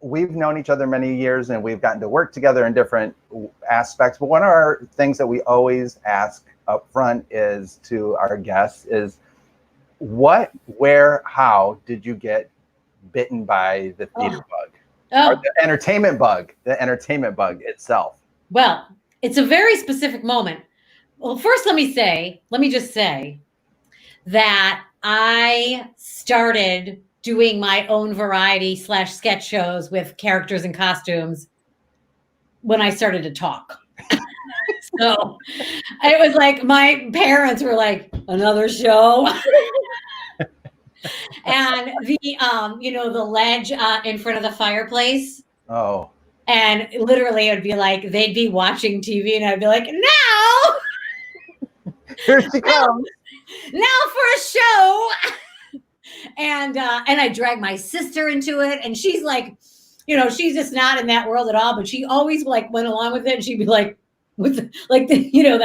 we've known each other many years and we've gotten to work together in different aspects. But one of our things that we always ask up front is to our guests is what, where, how did you get bitten by the theater bug? Or the entertainment bug itself? Well, it's a very specific moment. Well, first, let me just say that I started doing my own variety / sketch shows with characters and costumes when I started to talk. So it was like my parents were like, another show. And the the ledge in front of the fireplace. Oh. And literally it would be like they'd be watching TV and I'd be like, now here she comes. Now for a show. And I drag my sister into it, and she's like, she's just not in that world at all, but she always like went along with it, and she'd be like with the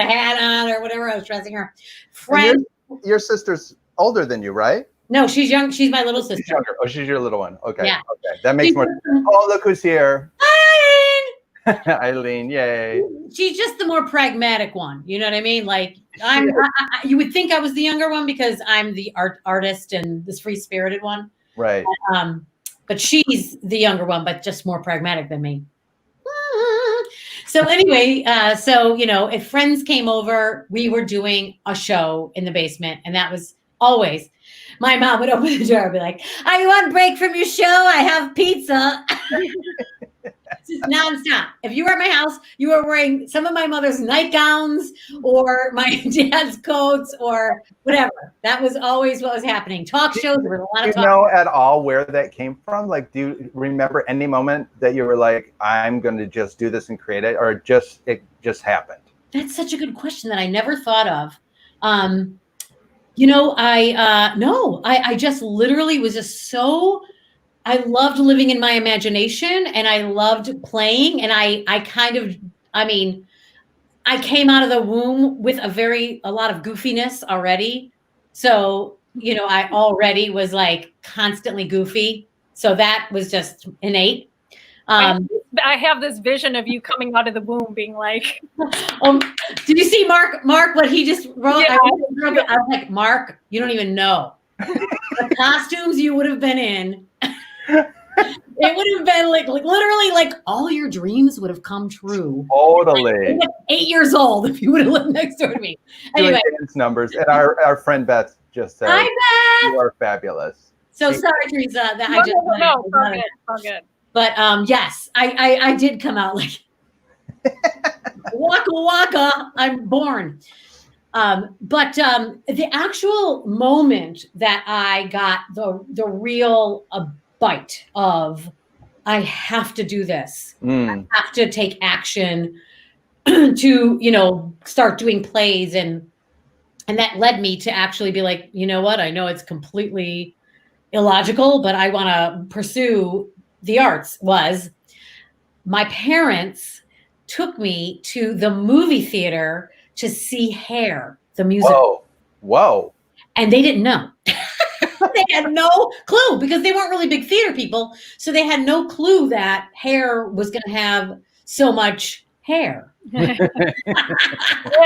hat on or whatever I was dressing her. Friend, your sister's older than you, right? No, she's young. She's my little sister. She's younger. Oh, she's your little one. Okay. Yeah. Okay. That makes more sense. Oh, look who's here. Hi, Eileen, yay. She's just the more pragmatic one. You know what I mean? Like you would think I was the younger one because I'm the artist and this free-spirited one. Right. But she's the younger one, but just more pragmatic than me. So anyway, if friends came over, we were doing a show in the basement, and that was always my mom would open the door and be like, "Are you on break from your show? I have pizza." Just nonstop. If you were at my house, you were wearing some of my mother's nightgowns or my dad's coats or whatever. That was always what was happening. Talk shows, there was a lot of talk. Do you know at all where that came from? Like, do you remember any moment that you were like, I'm going to just do this and create it, or it just happened? That's such a good question that I never thought of. I just literally was just so... I loved living in my imagination, and I loved playing. And I came out of the womb with a lot of goofiness already. So, I already was like constantly goofy. So that was just innate. I have this vision of you coming out of the womb being like, did you see Mark, what he just wrote? Yeah. I was like, Mark, you don't even know the costumes you would have been in. It would have been like literally like all your dreams would have come true. Totally. Like 8 years old if you would have lived next door to me. Anyway, dance numbers, and our friend Beth just said, "Hi, Beth. You are fabulous." So sorry, Teresa, that all good. But yes, I did come out like waka waka. I'm born. But the actual moment that I got the real bite of, I have to do this. I have to take action to, start doing plays. And that led me to actually be like, you know what? I know it's completely illogical, but I want to pursue the arts. Was my parents took me to the movie theater to see Hair, the musical. Whoa. And they didn't know. They had no clue because they weren't really big theater people. So they had no clue that Hair was going to have so much hair.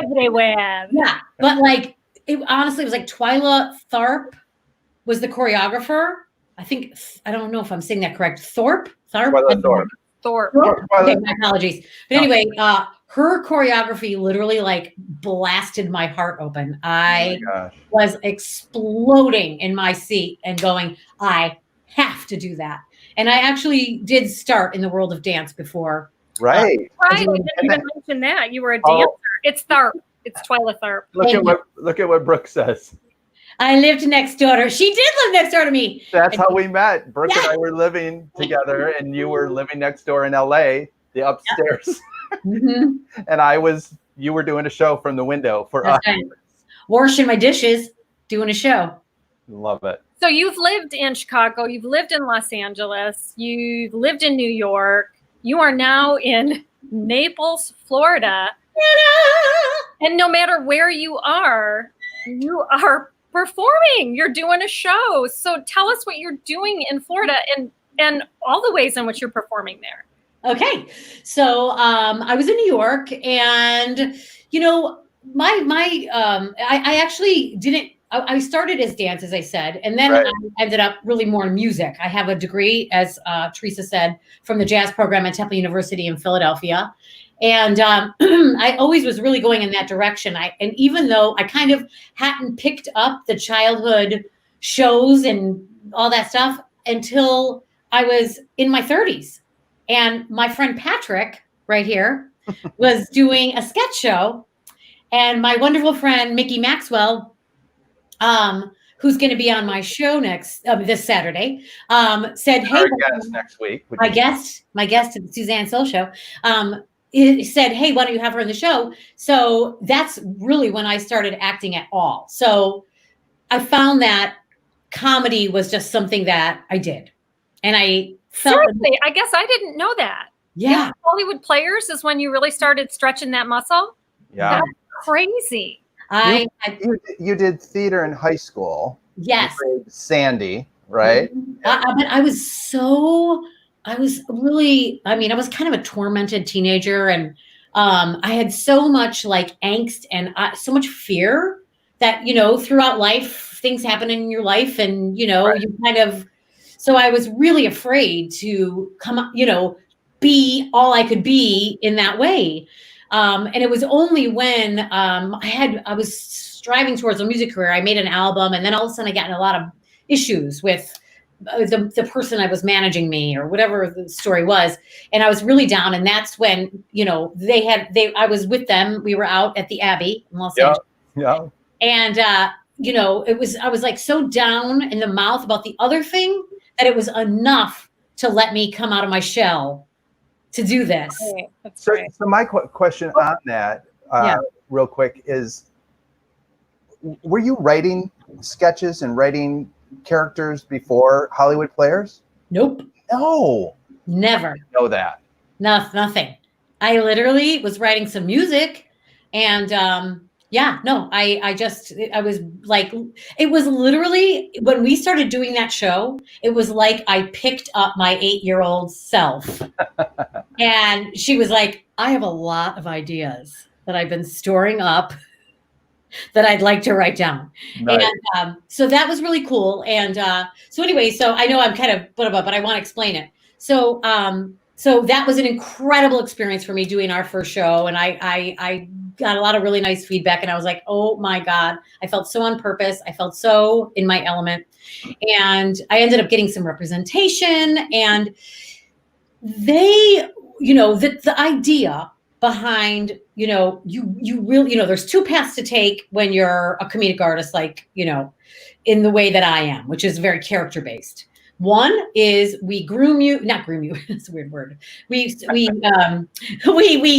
Everywhere. Yeah. But it honestly was like Twyla Tharp was the choreographer. I don't know if I'm saying that correct. Thorpe? Twyla Thorpe. Okay, my apologies. But anyway, her choreography literally blasted my heart open. I was exploding in my seat and going, I have to do that. And I actually did start in the world of dance before. Right. I didn't even mention that. You were a dancer. It's Tharp. It's Twyla Tharp. Look at what Brooke says. I lived next door. She did live next door to me. That's how we met. Brooke and I were living together, and you were living next door in LA, the upstairs. Mm-hmm. And you were doing a show from the window for us. Right. Washing my dishes, doing a show. Love it. So you've lived in Chicago, you've lived in Los Angeles, you've lived in New York. You are now in Naples, Florida. And no matter where you are performing. You're doing a show. So tell us what you're doing in Florida. And and all the ways in which you're performing there. Okay. So I was in New York, and, you know, I actually didn't, I started as dance, as I said, and then Right. I ended up really more in music. I have a degree, as Teresa said, from the jazz program at Temple University in Philadelphia. And I always was really going in that direction. And even though I kind of hadn't picked up the childhood shows and all that stuff until I was in my 30s. And my friend Patrick, right here, was doing a sketch show. And my wonderful friend, Mickey Maxwell, who's going to be on my show this Saturday, said, "Hey, Our guest next week." my guest at the Suzanne Sole show, it said, "Hey, why don't you have her on the show?" So that's really when I started acting at all. So I found that comedy was just something that I did, and I felt. Seriously, I guess I didn't know that. Yeah, Hollywood Players is when you really started stretching that muscle. Yeah. That's crazy. You did theater in high school. Yes. You played Sandy, right? But I was really, I mean, I was kind of a tormented teenager, and I had so much like angst and so much fear that, you know, throughout life, things happen in your life, and, you know, Right. you kind of, so I was really afraid to come up, you know, be all I could be in that way. And it was only when I was striving towards a music career, I made an album, and then all of a sudden I got in a lot of issues with the person I was managing me, or whatever the story was. And I was really down. And that's when, you know, I was with them. We were out at the Abbey in Los Angeles. Yeah. And, you know, I was like so down in the mouth about the other thing that it was enough to let me come out of my shell to do this. Okay, that's So, great. so my question on that, real quick, is: were you writing sketches and writing characters before Hollywood Players? Nope. No, Never. know that. Nothing. I literally was writing some music, and I was like, it was literally when we started doing that show, it was like I picked up my 8-year-old self. And she was like, "I have a lot of ideas that I've been storing up that I'd like to write down." Nice. And so that was really cool. And so anyway, so I know I'm kind of but I want to explain it. So so that was an incredible experience for me doing our first show, and I got a lot of really nice feedback, and I was like, oh my God, I felt so on purpose. I felt so in my element, and I ended up getting some representation, and they, you know, the idea behind, you know, you really, you know, there's two paths to take when you're a comedic artist, like, you know, in the way that I am, which is very character based. One is we groom you, not groom you, that's a weird word. We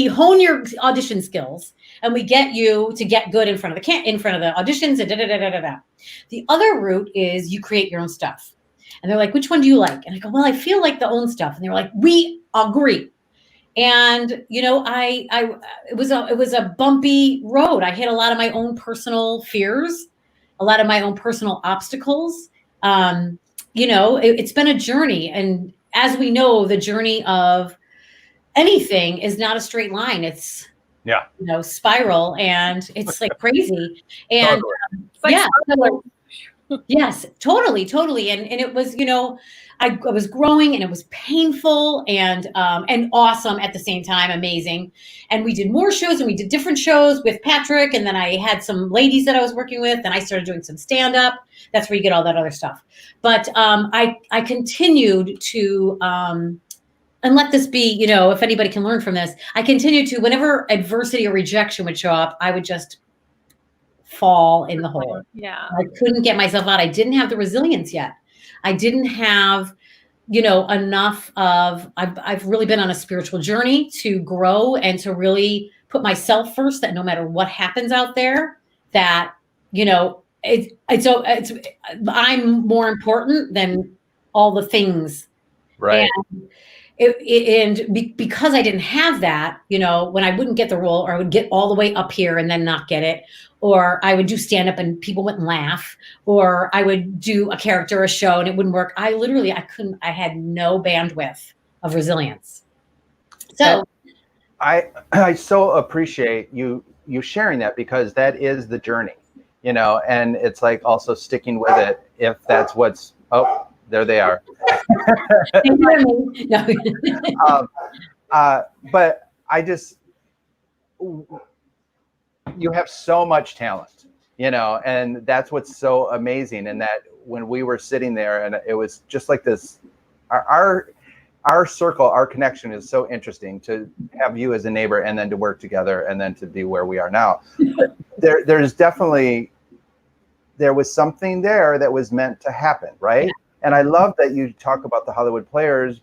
hone your audition skills, and we get you to get good in front of the auditions, and da. The other route is you create your own stuff. And they're like, "Which one do you like?" And I go, "Well, I feel like the own stuff." And they were like, "We agree." And, you know, it was a bumpy road. I hit a lot of my own personal fears, a lot of my own personal obstacles. You know, it's been a journey. And as we know, the journey of anything is not a straight line. It's, you know, spiral, and it's like crazy. And It's like so, yes, totally. And it was, you know, I was growing, and it was painful and awesome at the same time, amazing. And we did more shows, and we did different shows with Patrick. And then I had some ladies that I was working with, and I started doing some stand-up. That's where you get all that other stuff. But I continued to, and let this be, you know, if anybody can learn from this, I continued to, whenever adversity or rejection would show up, I would just fall in the hole. Yeah. I couldn't get myself out. I didn't have the resilience yet. I didn't have, you know, enough of, I've really been on a spiritual journey to grow and to really put myself first, that no matter what happens out there, that, you know, I'm more important than all the things Right. And because I didn't have that, you know, when I wouldn't get the role, or I would get all the way up here and then not get it, or I would do stand up and people wouldn't laugh, or I would do a character, a show, and it wouldn't work. I had no bandwidth of resilience. So I so appreciate you sharing that, because that is the journey, you know, and it's like also sticking with it if that's what's, oh, there they are. No. But I just, you have so much talent, you know, and that's what's so amazing. And that when we were sitting there, and it was just like this, our circle, our connection is so interesting, to have you as a neighbor and then to work together and then to be where we are now. There's definitely, there was something there that was meant to happen, right? Yeah. And I love that you talk about the Hollywood Players,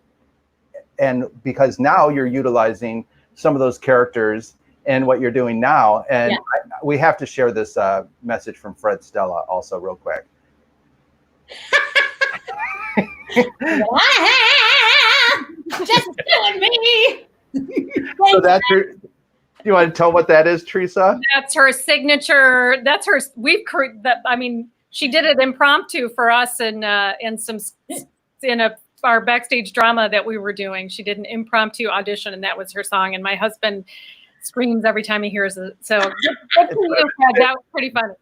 and because now you're utilizing some of those characters in what you're doing now. And yeah. We have to share this message from Fred Stella also real quick. Just killing me. So that's your, do you want to tell what that is, Teresa? That's her signature. That's her. I mean, she did it impromptu for us in our backstage drama that we were doing. She did an impromptu audition, and that was her song. And my husband screams every time he hears it. So that was pretty funny.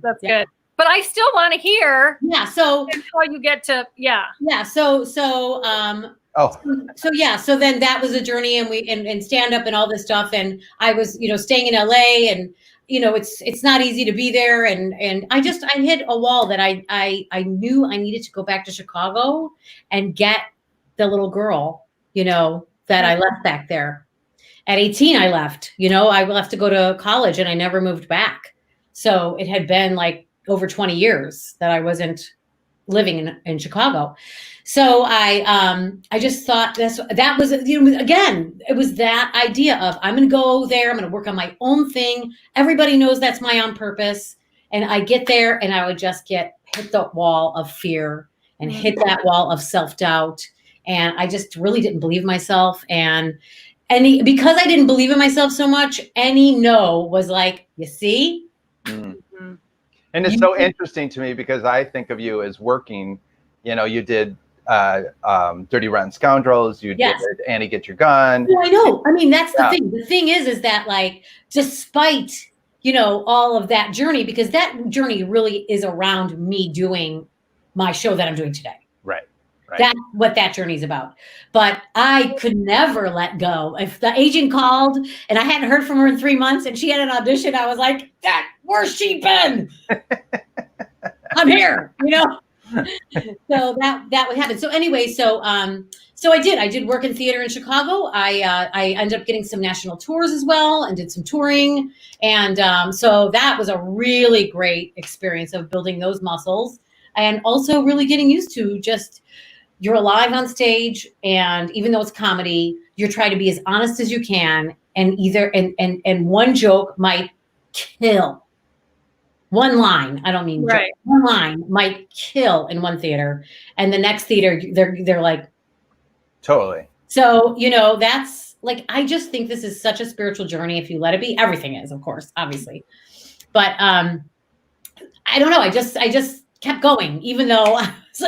That's good. But I still want to hear. Yeah. So until you get to Yeah. So then that was a journey, and and stand up and all this stuff. And I was, you know, staying in LA, and you know, it's not easy to be there. And I hit a wall that I knew I needed to go back to Chicago and get the little girl, you know, that I left back there. At 18, I left, you know, I left to go to college, and I never moved back. So it had been like over 20 years that I wasn't living in Chicago. So I just thought that was, you know, again, it was that idea of, I'm going to go there. I'm going to work on my own thing. Everybody knows that's my on purpose. And I get there, and I would just hit the wall of fear and hit that wall of self-doubt. And I just really didn't believe myself. And because I didn't believe in myself so much, any no was like, you see? Mm-hmm. And it's so interesting to me, because I think of you as working, you know, you did Dirty Rotten Scoundrels, you did Annie Get Your Gun. Yeah, I know. I mean, that's the thing. The thing is that, like, despite, you know, all of that journey, because that journey really is around me doing my show that I'm doing today. Right. That's what that journey is about. But I could never let go. If the agent called and I hadn't heard from her in 3 months and she had an audition, I was like, where's she been? I'm here, you know? So that would happen. So anyway, so I did work in theater in Chicago. I ended up getting some national tours as well, and did some touring. And so that was a really great experience of building those muscles, and also really getting used to just, you're alive on stage, and even though it's comedy, you're trying to be as honest as you can, and one joke might kill. One line, I don't mean right. One line might kill in one theater, and the next theater they're like, totally. So, you know, that's like, I just think this is such a spiritual journey if you let it be. Everything is, of course, obviously, but I don't know. I just kept going, even though so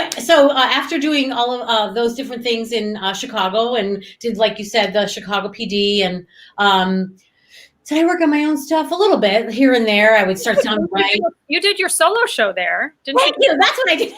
after doing all of those different things in Chicago, and did, like you said, the Chicago PD, and so I work on my own stuff a little bit here and there. I would start sounding right. You did your solo show there, didn't you? Thank you. That's what I did.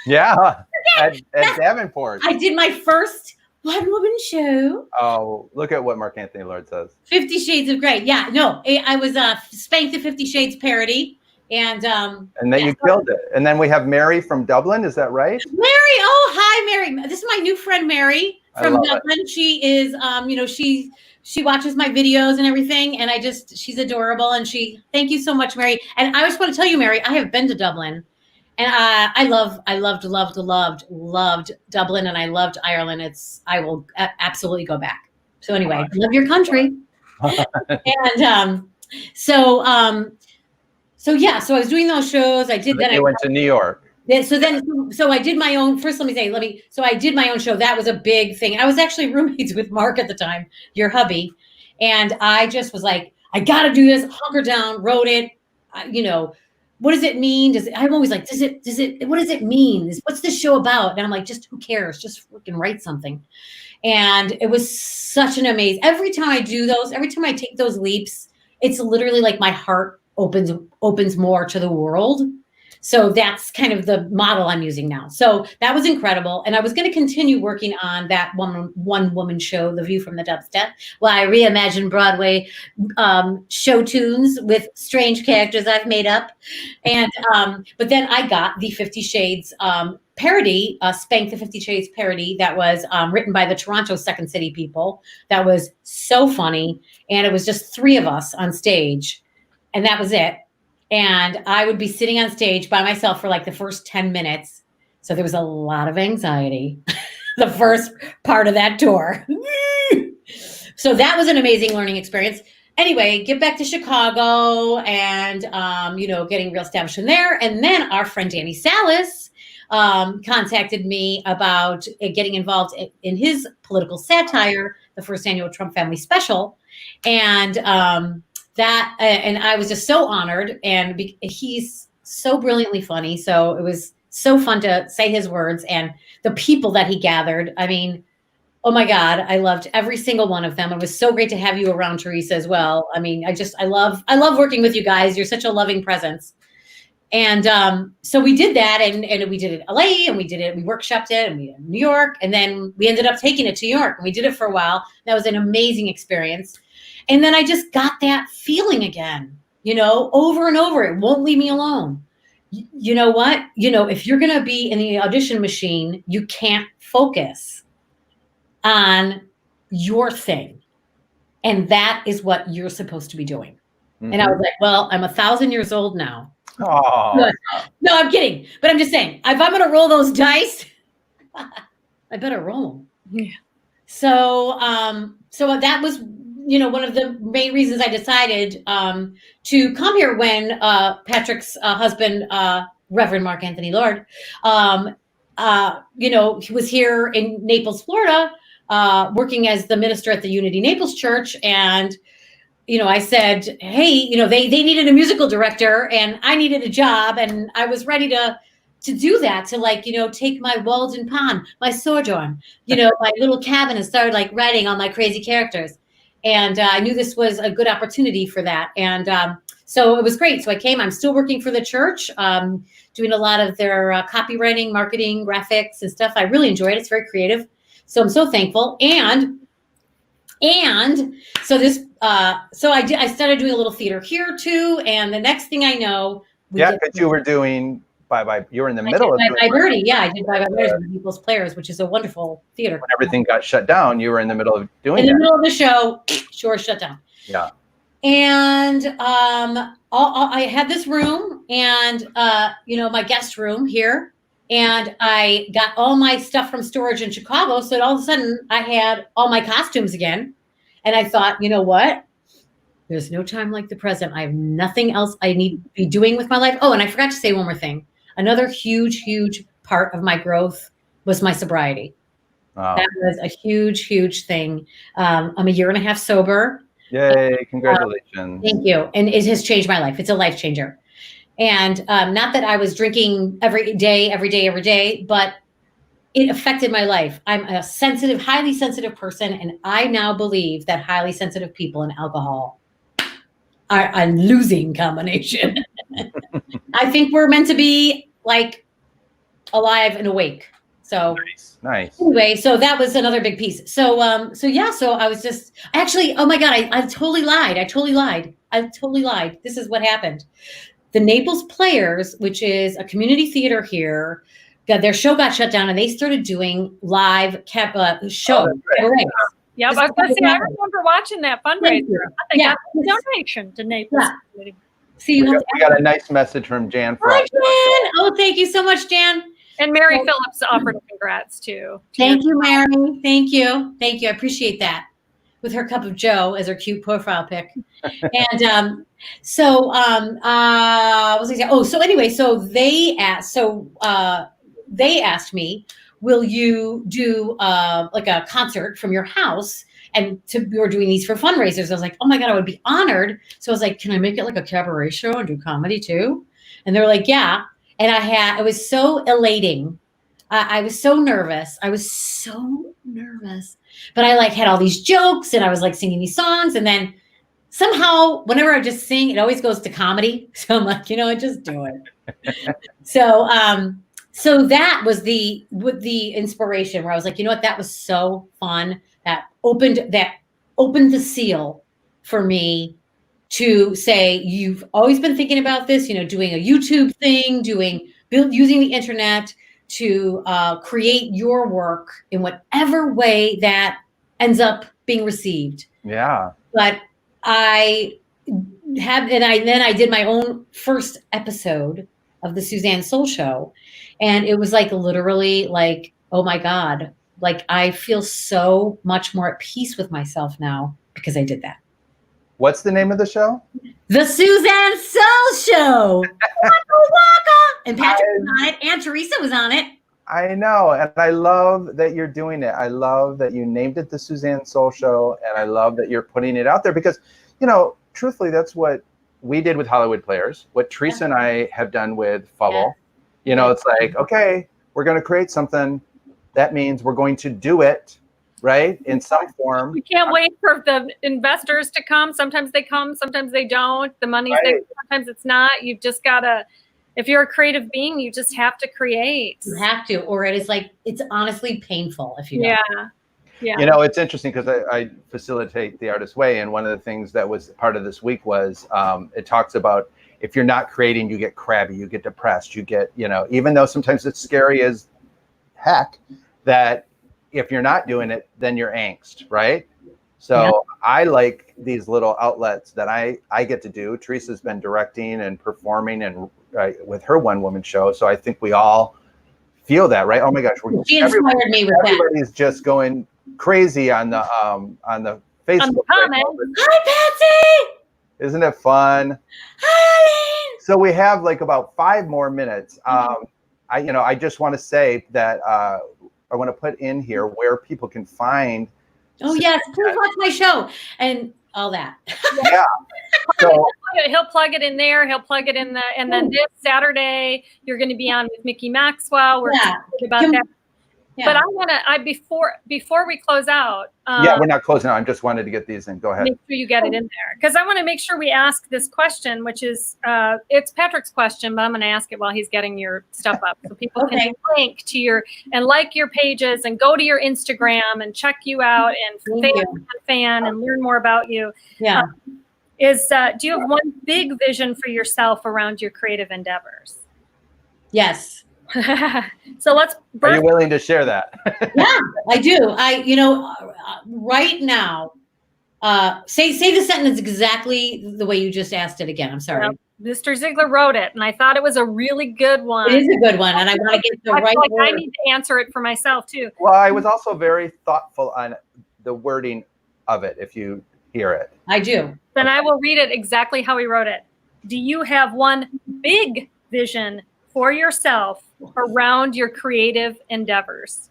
Yeah, at Davenport. I did my first one-woman show. Oh, look at what Mark Anthony Lord says. 50 Shades of Grey. Yeah, no, I was spanked the 50 Shades parody. And then you killed it. And then we have Mary from Dublin. Is that right? Mary. Oh, hi, Mary. This is my new friend, Mary from Dublin. It. She is, you know, she watches my videos and everything. And she's adorable. And thank you so much, Mary. And I just want to tell you, Mary, I have been to Dublin, and I loved Dublin, and I loved Ireland. I will absolutely go back. So anyway, love your country. And so I was doing those shows. I did that. You went to New York. So I did my own, first let me say, so I did my own show. That was a big thing. I was actually roommates with Mark at the time, your hubby. And I just was like, I got to do this, hunker down, wrote it. What does it mean? I'm always like, what does it mean? What's this show about? And I'm like, just who cares? Just freaking write something. And it was such an amazing, every time I take those leaps, it's literally like my heart opens more to the world. So that's kind of the model I'm using now. So that was incredible. And I was going to continue working on that one woman show, The View from the Dubstep, while I reimagine Broadway show tunes with strange characters I've made up. And but then I got the 50 Shades parody, Spank the 50 Shades parody that was written by the Toronto Second City people. That was so funny. And it was just 3 of us on stage. And that was it. And I would be sitting on stage by myself for like the first 10 minutes. So there was a lot of anxiety, the first part of that tour. So that was an amazing learning experience. Anyway, get back to Chicago and, getting real established in there. And then our friend Danny Salas contacted me about getting involved in his political satire, the first annual Trump Family Special. And and I was just so honored, and he's so brilliantly funny. So it was so fun to say his words, and the people that he gathered. I mean, oh my God, I loved every single one of them. It was so great to have you around, Teresa, as well. I mean, I love working with you guys. You're such a loving presence. And so we did that, and we did it in LA, and we workshopped it, and we did it in New York, and then we ended up taking it to New York, and we did it for a while. That was an amazing experience. And then I just got that feeling again, over and over. It won't leave me alone. You know what? If you're going to be in the audition machine, you can't focus on your thing. And that is what you're supposed to be doing. Mm-hmm. And I was like, well, I'm 1,000 years old now. Oh. No, I'm kidding. But I'm just saying, if I'm going to roll those dice, I better roll them. Yeah. So that was, one of the main reasons I decided to come here when Patrick's husband, Reverend Mark Anthony Lord, he was here in Naples, Florida, working as the minister at the Unity Naples Church. And, I said, hey, they needed a musical director and I needed a job. And I was ready to do that, to take my Walden Pond, my Sojourn, my little cabin and started writing all my crazy characters. And I knew this was a good opportunity for that. And so it was great. So I came. I'm still working for the church, doing a lot of their copywriting, marketing, graphics and stuff. I really enjoy it. It's very creative. So I'm so thankful. And so this, I started doing a little theater here too. And the next thing I know, because you were doing you were in the middle of Bye Birdie. Yeah, I did Bye Bye Birdie with People's Players, which is a wonderful theater. When everything got shut down, you were in the middle of doing in the middle of the show. Sure, shut down. Yeah. And I had this room, and my guest room here, and I got all my stuff from storage in Chicago. So all of a sudden, I had all my costumes again, and I thought, you know what? There's no time like the present. I have nothing else I need to be doing with my life. Oh, and I forgot to say one more thing. Another huge, huge part of my growth was my sobriety. Wow. That was a huge, huge thing. I'm 1.5 years sober. Yay, congratulations. Thank you. And it has changed my life. It's a life changer. And not that I was drinking every day, but it affected my life. I'm a sensitive, highly sensitive person. And I now believe that highly sensitive people and alcohol are a losing combination. I think we're meant to be alive and awake. So nice. Anyway, so that was another big piece. So I was oh my God, I totally lied. This is what happened. The Naples Players, which is a community theater here, their show got shut down and they started doing live shows. Yeah, I was going to say, I remember watching that fundraiser. They got a donation to Naples. Yeah. See, we got a nice message from Jan. Hi, Jan. Oh, thank you so much, Jan. And Mary Phillips offered congrats too. Thank you, Mary. Thank you. I appreciate that. It with her cup of Joe as her cute profile pic. And so what was I saying? Oh, so anyway, so they asked me, will you do like a concert from your house? And we were doing these for fundraisers. I was like, oh my God, I would be honored. So I was like, can I make it like a cabaret show and do comedy too? And they were like, yeah. And it was so elating. I was so nervous. But I like had all these jokes and I was like singing these songs. And then somehow, whenever I just sing, it always goes to comedy. So I'm like, you know what, just do it. So that was the inspiration where I was like, you know what, that was so fun. That opened the seal for me to say, you've always been thinking about this, you know, doing a YouTube thing, using the internet to create your work in whatever way that ends up being received. Yeah. But I did my own first episode of the Suzanne Sole Show. And it was like literally like, oh my God, like I feel so much more at peace with myself now because I did that. What's the name of the show? The Suzanne Sole Show. Waka waka. And Patrick was on it, and Teresa was on it. I know, and I love that you're doing it. I love that you named it the Suzanne Sole Show, and I love that you're putting it out there because, you know, truthfully, that's what we did with Hollywood Players, what Teresa and I have done with Fubble. Yeah. You know, it's like, okay, we're going to create something. That means we're going to do it, right, in some form. We can't wait for the investors to come. Sometimes they come, sometimes they don't. The money's there, sometimes it's not. You've just got to, if you're a creative being, you just have to create. You have to, or it is like, it's honestly painful if you don't. Yeah. You know, it's interesting because I facilitate the Artist Way, and one of the things that was part of this week was it talks about if you're not creating, you get crabby, you get depressed, you get, you know, even though sometimes it's scary as heck, that if you're not doing it, then you're angst, right? So I like these little outlets that I get to do. Teresa's been directing and performing and with her one-woman show. So I think we all feel that, right? Oh my gosh, she inspired me with everybody's just going crazy on the Facebook. Hi, Patsy. Isn't it fun? Hi. So we have like about 5 more minutes. I just want to say that I want to put in here where people can find. Oh yes, please watch my show and all that. Yeah. So he'll plug it in there. He'll plug it in and then this Saturday you're going to be on with Mickey Maxwell. We're excited about that. Yeah. But I want to, before we close out. We're not closing out. I just wanted to get these in. Go ahead. Make sure you get it in there. Because I want to make sure we ask this question, which is, it's Patrick's question, but I'm going to ask it while he's getting your stuff up. So people can link to and like your pages and go to your Instagram and check you out and fan and learn more about you. Yeah. Do you have one big vision for yourself around your creative endeavors? Yes. So let's. Are you willing to share that? Yeah, I do. Right now, say the sentence exactly the way you just asked it again. I'm sorry. Mr. Ziegler wrote it, and I thought it was a really good one. It is a good one, and I want to get the right word. I need to answer it for myself too. Well, I was also very thoughtful on the wording of it. If you hear it, I do. Then I will read it exactly how he wrote it. Do you have one big vision for yourself around your creative endeavors?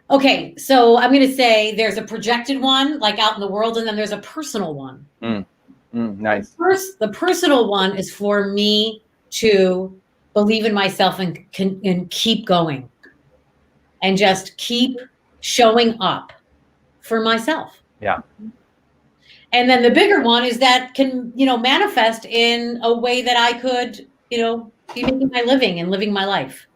Okay, so I'm going to say there's a projected one, like out in the world, and then there's a personal one. Nice. First, the personal one is for me to believe in myself and keep going, and just keep showing up for myself. Yeah. And then the bigger one is that can manifest in a way that I could be making my living and living my life.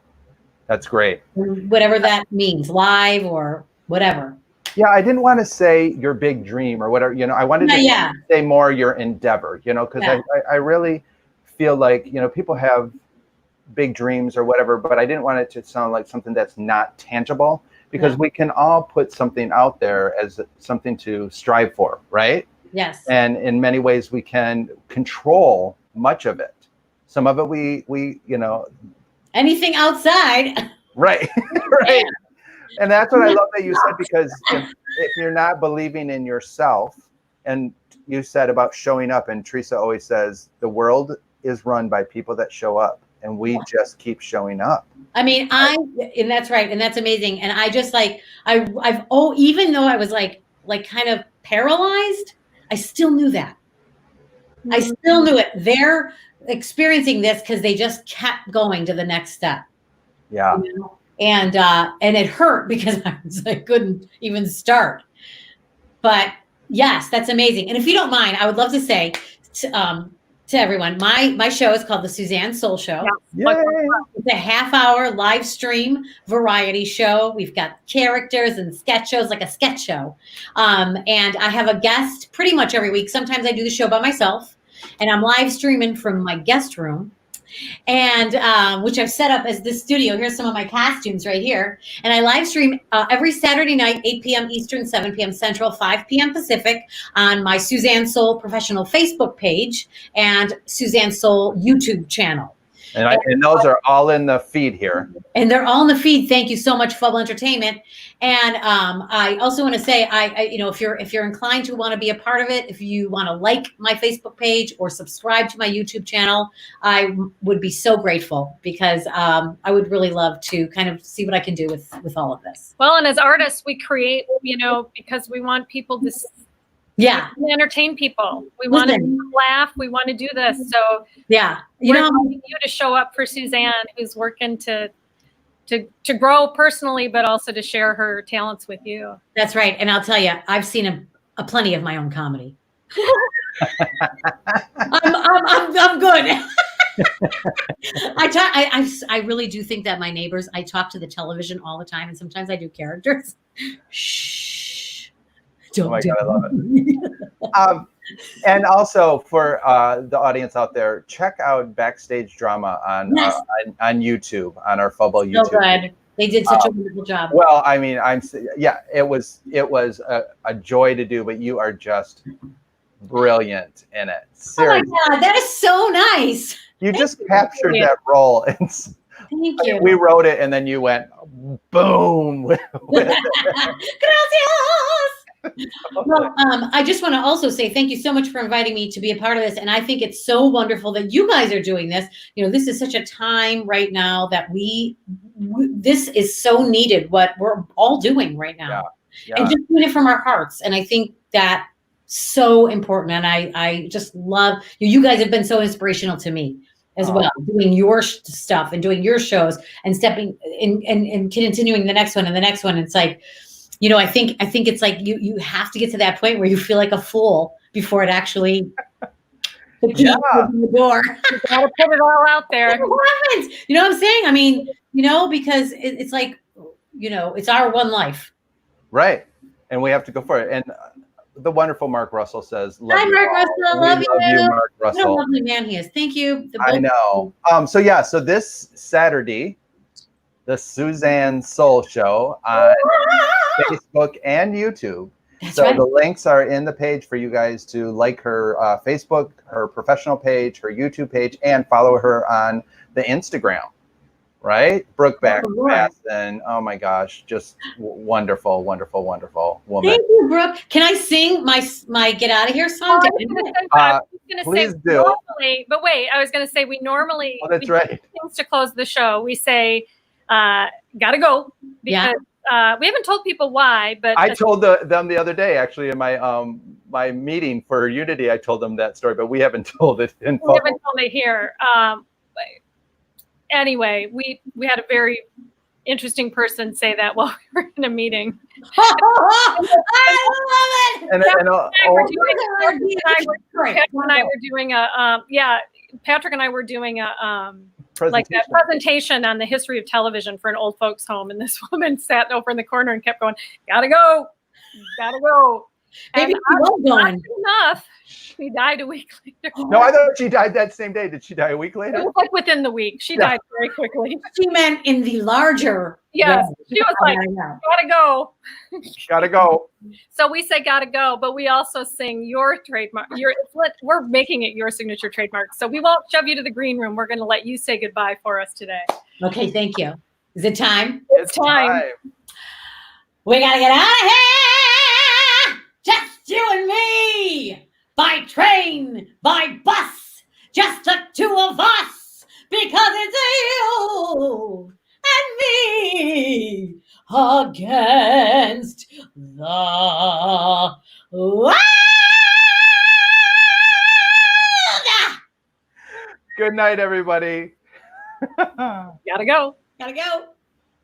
That's great. Whatever that means, live or whatever. Yeah, I didn't want to say your big dream or whatever, I wanted to say more your endeavor, because I really feel like, people have big dreams or whatever, but I didn't want it to sound like something that's not tangible, because we can all put something out there as something to strive for, right? Yes. And in many ways we can control much of it. Some of it we anything outside. Right. Right. And that's what I love that you said, because if you're not believing in yourself, and you said about showing up, and Teresa always says the world is run by people that show up, and we just keep showing up. I mean, and that's right, and that's amazing. And I just like even though I was like kind of paralyzed, I still knew that. I still knew it. They're experiencing this because they just kept going to the next step. Yeah. You know? And it hurt because I couldn't even start. But yes, that's amazing. And if you don't mind, I would love to say to everyone, my show is called the Suzanne Sole Show. Yeah. It's a half-hour live stream variety show. We've got characters and sketch shows, like a sketch show. And I have a guest pretty much every week. Sometimes I do the show by myself, and I'm live streaming from my guest room, and which I've set up as this studio. Here's some of my costumes right here. And I live stream every Saturday night, 8 p.m. Eastern, 7 p.m. Central, 5 p.m. Pacific on my Suzanne Sole professional Facebook page and Suzanne Sole YouTube channel. And those are all in the feed here. And they're all in the feed. Thank you so much, Fubble Entertainment. And I also want to say, if you're inclined to want to be a part of it, if you want to like my Facebook page or subscribe to my YouTube channel, I would be so grateful, because I would really love to kind of see what I can do with all of this. Well, and as artists, we create, because we want people to entertain people. We want to laugh. We want to do this. So we're asking you to show up for Suzanne, who's working to grow personally, but also to share her talents with you. That's right. And I'll tell you, I've seen a plenty of my own comedy. I'm good. I really do think that my neighbors, I talk to the television all the time, and sometimes I do characters. Shh. Oh my God, I love it. And also for the audience out there, check out Backstage Drama on YouTube, on our Fubble YouTube. So good. They did such a wonderful job. Well, I mean, it was a joy to do, but you are just brilliant in it. Seriously. Oh my God, that is so nice. You just captured that role. Thank you. We wrote it, and then you went boom. Gracias. Well, I just want to also say thank you so much for inviting me to be a part of this. And I think it's so wonderful that you guys are doing this. This is such a time right now that this is so needed, what we're all doing right now. Yeah. And just doing it from our hearts. And I think that's so important. And I just love you guys have been so inspirational to me as well, doing your stuff and doing your shows and stepping in and continuing the next one and the next one. It's like, I think it's like you have to get to that point where you feel like a fool before it actually opens the door. You gotta put it all out there. What happens? You know what I'm saying? I mean, because it's like, it's our one life. Right. And we have to go for it. And the wonderful Mark Russell says, Hi, Mark Russell. Love you. Mark Russell. What a lovely man he is. Thank you. I know. So this Saturday, the Suzanne Sole Show on Facebook and YouTube. That's so right. The links are in the page for you guys to like her Facebook, her professional page, her YouTube page, and follow her on the Instagram. Right? Brooke Baxton. Oh my gosh. Just wonderful, wonderful, wonderful woman. Thank you, Brooke. Can I sing my Get Out of Here song? Please do. Normally, but wait, I was going to say we normally that's right. Things to close the show. We say, gotta go, because we haven't told people why, but I told them the other day, actually, in my meeting for Unity. I told them that story, but we haven't told it in we haven't told it here. Anyway, we had a very interesting person say that while we were in a meeting. I love it. Patrick and I were doing a presentation on the history of television for an old folks home, and this woman sat over in the corner and kept going, "Gotta go, gotta go." Maybe not enough. She died a week later. No, I thought she died that same day. Did she die a week later? It was like within the week. She died very quickly. She meant in the larger. Yes, she was like, "Gotta go, gotta go." So we say "gotta go," but we also sing your trademark. We're making it your signature trademark. So we won't shove you to the green room. We're going to let you say goodbye for us today. Okay, thank you. Is it time? It's time. We gotta get out of here. you and me, by train, by bus, just the two of us, because it's you and me against the world. Good night, everybody. Gotta go. Gotta go.